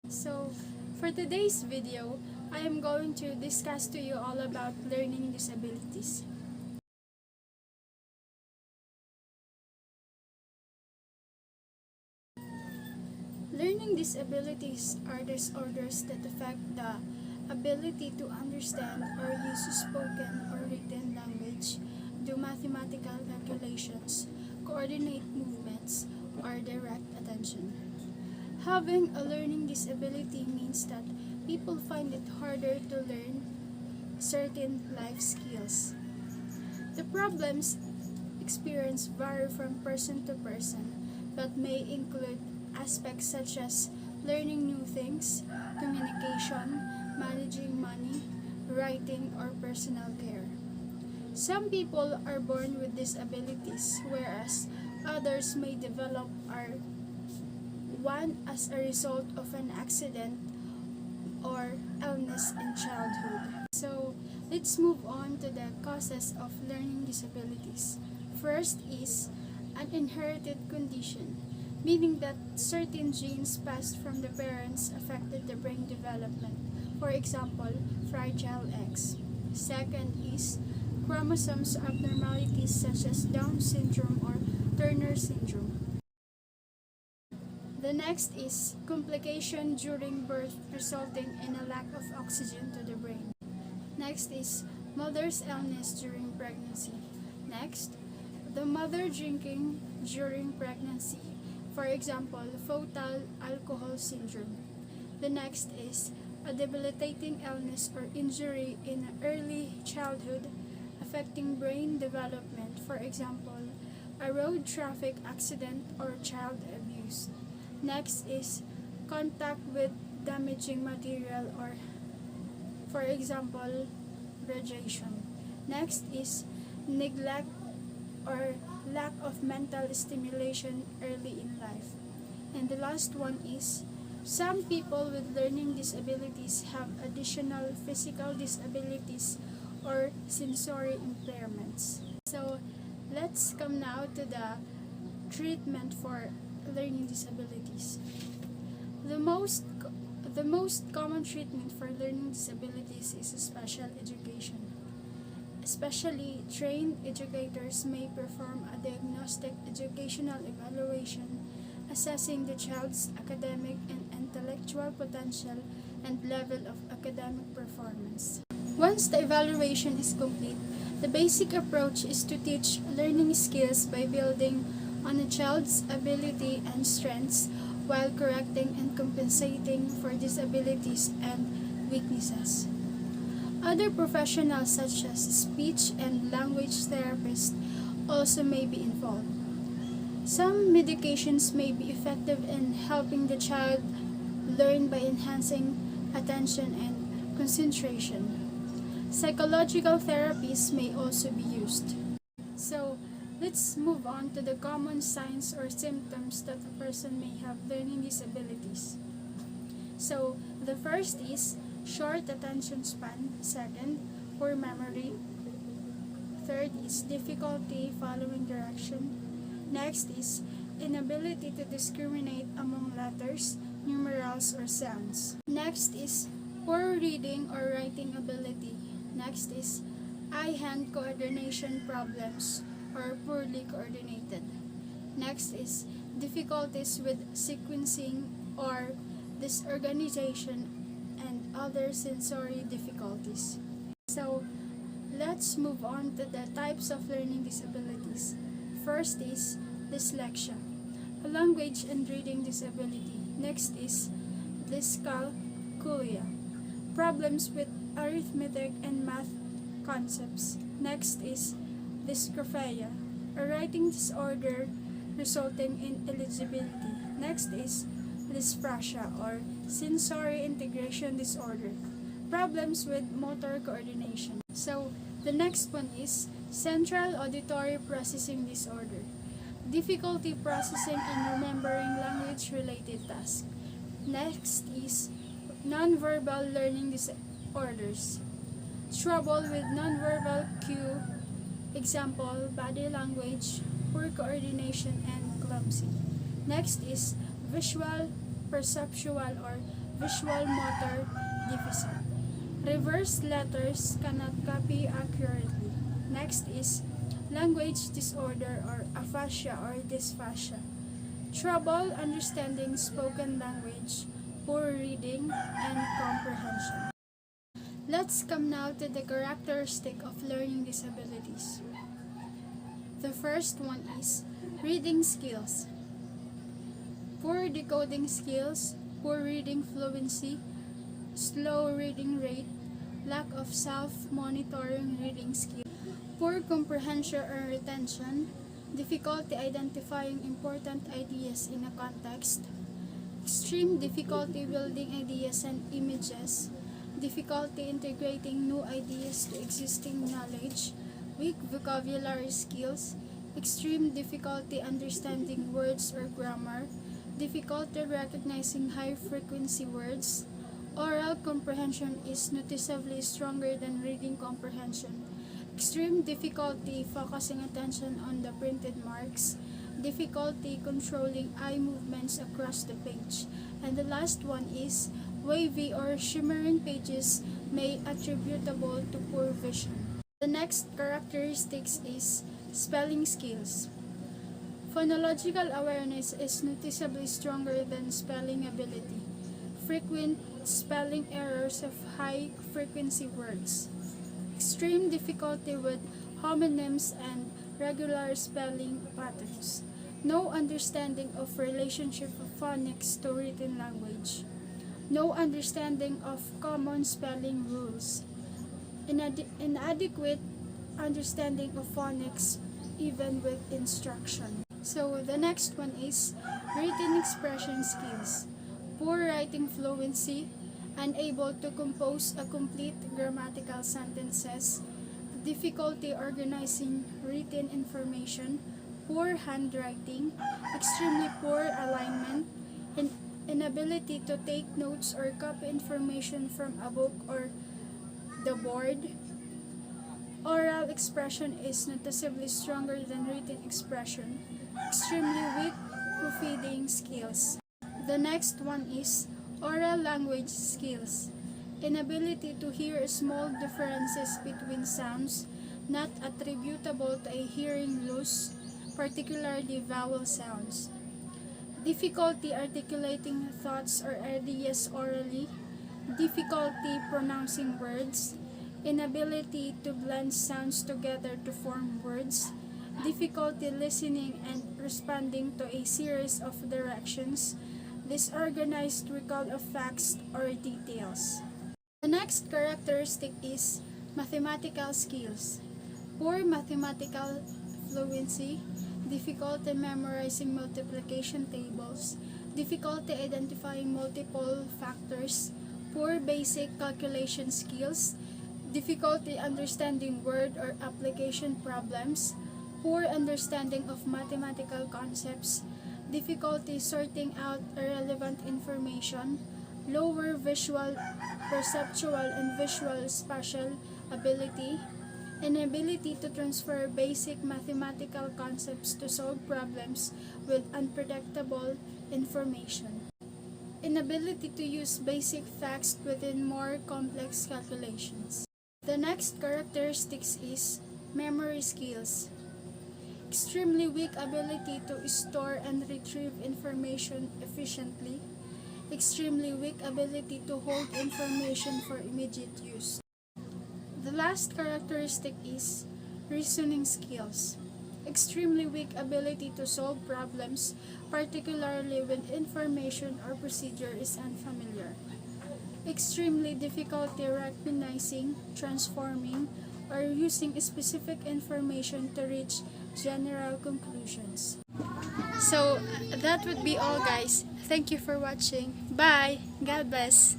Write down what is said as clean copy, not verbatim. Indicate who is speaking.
Speaker 1: So, for today's video, I am going to discuss to you all about learning disabilities. Learning disabilities are disorders that affect the ability to understand or use spoken or written language, do mathematical calculations, coordinate movements, or direct attention. Having a learning disability means that people find it harder to learn certain life skills. The problems experienced vary from person to person, but may include aspects such as learning new things, communication, managing money, writing, or personal care. Some people are born with disabilities, whereas others may develop one as a result of an accident or illness in childhood. So, let's move on to the causes of learning disabilities. First is an inherited condition, meaning that certain genes passed from the parents affected the brain development. For example, Fragile X. Second is chromosomes abnormalities such as Down syndrome or Turner syndrome. The next is complication during birth resulting in a lack of oxygen to the brain. Next is mother's illness during pregnancy. Next, the mother drinking during pregnancy. For example, fetal alcohol syndrome. The next is a debilitating illness or injury in early childhood affecting brain development. For example, a road traffic accident or child abuse. Next is contact with damaging material or, for example, radiation. Next is neglect or lack of mental stimulation early in life. And the last one is some people with learning disabilities have additional physical disabilities or sensory impairments. So let's come now to the treatment for learning disabilities. The most common treatment for learning disabilities is special education. Especially trained educators may perform a diagnostic educational evaluation assessing the child's academic and intellectual potential and level of academic performance. Once the evaluation is complete, the basic approach is to teach learning skills by building on a child's ability and strengths while correcting and compensating for disabilities and weaknesses. Other professionals such as speech and language therapists also may be involved. Some medications may be effective in helping the child learn by enhancing attention and concentration. Psychological therapies may also be used. So, let's move on to the common signs or symptoms that a person may have learning disabilities. So, the first is short attention span. Second, poor memory. Third is difficulty following direction. Next is inability to discriminate among letters, numerals, or sounds. Next is poor reading or writing ability. Next is eye-hand coordination problems or poorly coordinated. Next is difficulties with sequencing or disorganization and other sensory difficulties. So, let's move on to the types of learning disabilities. First is dyslexia, a language and reading disability. Next is dyscalculia, problems with arithmetic and math concepts. Next is dysgraphia, a writing disorder resulting in illegibility. Next is dyspraxia or sensory integration disorder, problems with motor coordination. So, the next one is central auditory processing disorder, difficulty processing and remembering language-related tasks. Next is nonverbal learning disorders, trouble with nonverbal cue, example, body language, poor coordination, and clumsy. Next is visual, perceptual, or visual motor deficit. Reverse letters cannot copy accurately. Next is language disorder or aphasia or dysphasia. Trouble understanding spoken language, poor reading, and comprehension. Let's come now to the characteristic of learning disabilities. The first one is reading skills. Poor decoding skills, poor reading fluency, slow reading rate, lack of self-monitoring reading skills, poor comprehension or retention, difficulty identifying important ideas in a context, extreme difficulty building ideas and images, difficulty integrating new ideas to existing knowledge, weak vocabulary skills, extreme difficulty understanding words or grammar, difficulty recognizing high-frequency words. Oral comprehension is noticeably stronger than reading comprehension. Extreme difficulty focusing attention on the printed marks, difficulty controlling eye movements across the page. And the last one is wavy or shimmering pages may attributable to poor vision. The next characteristics is spelling skills. Phonological awareness is noticeably stronger than spelling ability. Frequent spelling errors of high-frequency words. Extreme difficulty with homonyms and regular spelling patterns. No understanding of relationship of phonics to written language. No understanding of common spelling rules. Inadequate understanding of phonics even with instruction. So the next one is written expression skills. Poor writing fluency, unable to compose a complete grammatical sentences, difficulty organizing written information, poor handwriting, extremely poor alignment, inability to take notes or copy information from a book or the board. Oral expression is noticeably stronger than written expression. Extremely weak proofreading skills. The next one is oral language skills. Inability to hear small differences between sounds not attributable to a hearing loss, particularly vowel sounds. Difficulty articulating thoughts or ideas orally. Difficulty pronouncing words. Inability to blend sounds together to form words. Difficulty listening and responding to a series of directions. Disorganized recall of facts or details. The next characteristic is mathematical skills. Poor mathematical fluency, difficulty memorizing multiplication tables, difficulty identifying multiple factors, poor basic calculation skills, difficulty understanding word or application problems, poor understanding of mathematical concepts, difficulty sorting out irrelevant information, lower visual, perceptual, and visual spatial ability, inability to transfer basic mathematical concepts to solve problems with unpredictable information, inability to use basic facts within more complex calculations. The next characteristics is memory skills. Extremely weak ability to store and retrieve information efficiently. Extremely weak ability to hold information for immediate use. The last characteristic is reasoning skills. Extremely weak ability to solve problems, particularly when information or procedure is unfamiliar. Extremely difficulty recognizing, transforming, or using specific information to reach general conclusions. So that would be all, guys. Thank you for watching. Bye. God bless.